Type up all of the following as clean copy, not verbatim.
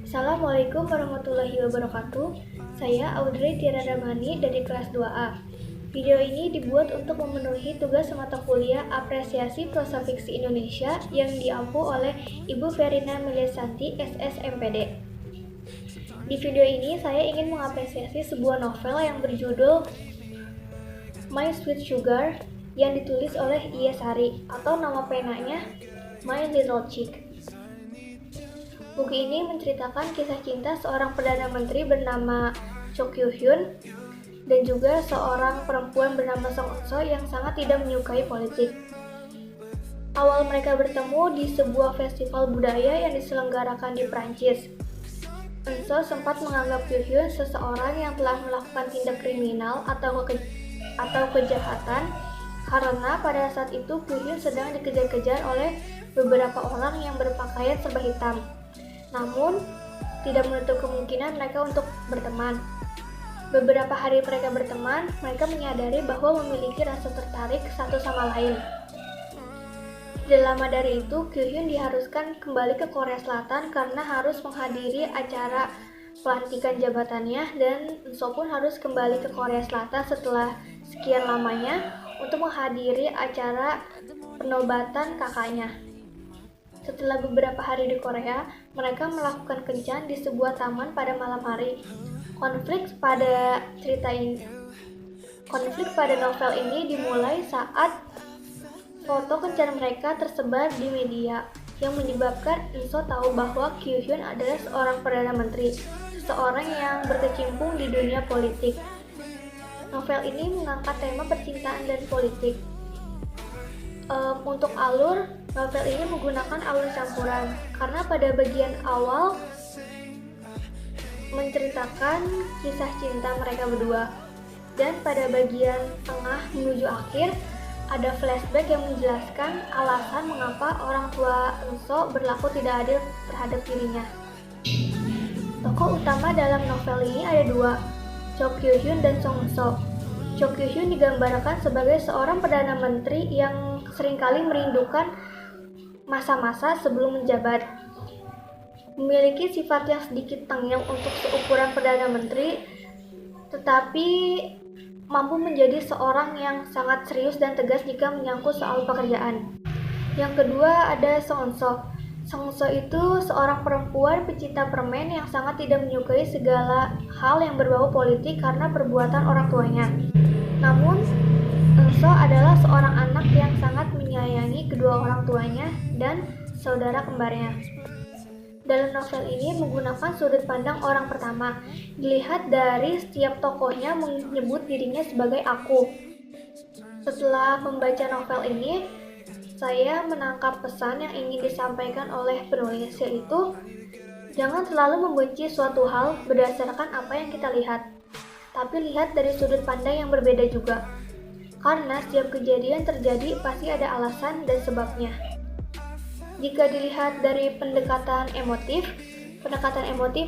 Assalamualaikum warahmatullahi wabarakatuh. Saya Audrey Tiara Ramani dari kelas 2A. Video ini dibuat untuk memenuhi tugas mata kuliah Apresiasi Prosa Fiksi Indonesia yang diampu oleh Ibu Verina Miliasanti, SSMPD. Di video ini saya ingin mengapresiasi sebuah novel yang berjudul My Sweet Sugar yang ditulis oleh Iya Sari atau nama penanya My Little Chick. Buku ini menceritakan kisah cinta seorang Perdana Menteri bernama Cho Kyu-hyun dan juga seorang perempuan bernama Song Eun-so yang sangat tidak menyukai politik. Awal mereka bertemu di sebuah festival budaya yang diselenggarakan di Prancis. Eun-so sempat menganggap Kyu-hyun seseorang yang telah melakukan tindak kriminal atau kejahatan karena pada saat itu Kyu-hyun sedang dikejar-kejar oleh beberapa orang yang berpakaian serba hitam. Namun, tidak menutup kemungkinan mereka untuk berteman. Beberapa hari mereka berteman, mereka menyadari bahwa memiliki rasa tertarik satu sama lain. Tidak lama dari itu, Kyu-hyun diharuskan kembali ke Korea Selatan karena harus menghadiri acara pelantikan jabatannya, dan Eun-so pun harus kembali ke Korea Selatan setelah sekian lamanya untuk menghadiri acara penobatan kakaknya. Setelah beberapa hari di Korea, mereka melakukan kencan di sebuah taman pada malam hari. Konflik pada novel ini dimulai saat foto kencan mereka tersebar di media, yang menyebabkan Eun-so tahu bahwa Kyu-hyun adalah seorang Perdana Menteri, seseorang yang berkecimpung di dunia politik. Novel ini mengangkat tema percintaan dan politik. Untuk alur, novel ini menggunakan alur campuran karena pada bagian awal menceritakan kisah cinta mereka berdua, dan pada bagian tengah menuju akhir ada flashback yang menjelaskan alasan mengapa orang tua Eun-so berlaku tidak adil terhadap dirinya. Tokoh utama dalam novel ini ada dua, Cho Kyu-hyun dan Song Eun-so. Cho Kyu-hyun digambarkan sebagai seorang Perdana Menteri yang seringkali merindukan masa-masa sebelum menjabat. Memiliki sifat yang sedikit tengil untuk seukuran Perdana Menteri, tetapi mampu menjadi seorang yang sangat serius dan tegas jika menyangkut soal pekerjaan. Yang kedua ada Song Eun-so. Song Eun-so itu seorang perempuan pecinta permen yang sangat tidak menyukai segala hal yang berbau politik karena perbuatan orang tuanya. Namun, Eun-so adalah seorang anak yang sangat menyayangi kedua orang tuanya dan saudara kembarnya. Dalam novel ini menggunakan sudut pandang orang pertama, dilihat dari setiap tokohnya menyebut dirinya sebagai aku. Setelah membaca novel ini, saya menangkap pesan yang ingin disampaikan oleh penulis, yaitu jangan selalu membenci suatu hal berdasarkan apa yang kita lihat, tapi lihat dari sudut pandang yang berbeda juga. Karena setiap kejadian terjadi pasti ada alasan dan sebabnya. Jika dilihat dari pendekatan emotif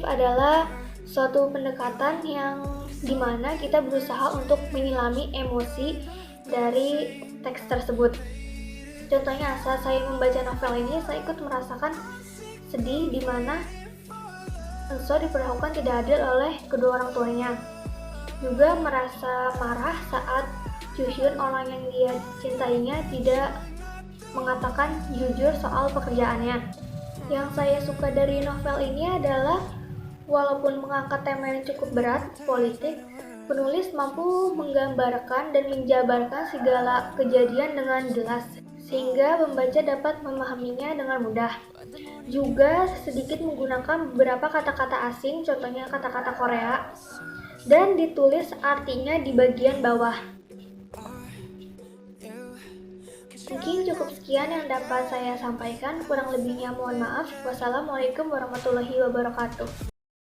adalah suatu pendekatan yang dimana kita berusaha untuk menyelami emosi dari teks tersebut. Contohnya, saat saya membaca novel ini, saya ikut merasakan sedih di mana Eun-so diperlakukan tidak adil oleh kedua orang tuanya. Juga merasa marah saat Kyu-hyun, orang yang dia cintainya, tidak mengatakan jujur soal pekerjaannya. Yang saya suka dari novel ini adalah walaupun mengangkat tema yang cukup berat, politik, penulis mampu menggambarkan dan menjabarkan segala kejadian dengan jelas, sehingga pembaca dapat memahaminya dengan mudah. Juga sedikit menggunakan beberapa kata-kata asing, contohnya kata-kata Korea, dan ditulis artinya di bagian bawah. Mungkin cukup sekian yang dapat saya sampaikan, kurang lebihnya mohon maaf. Wassalamualaikum warahmatullahi wabarakatuh.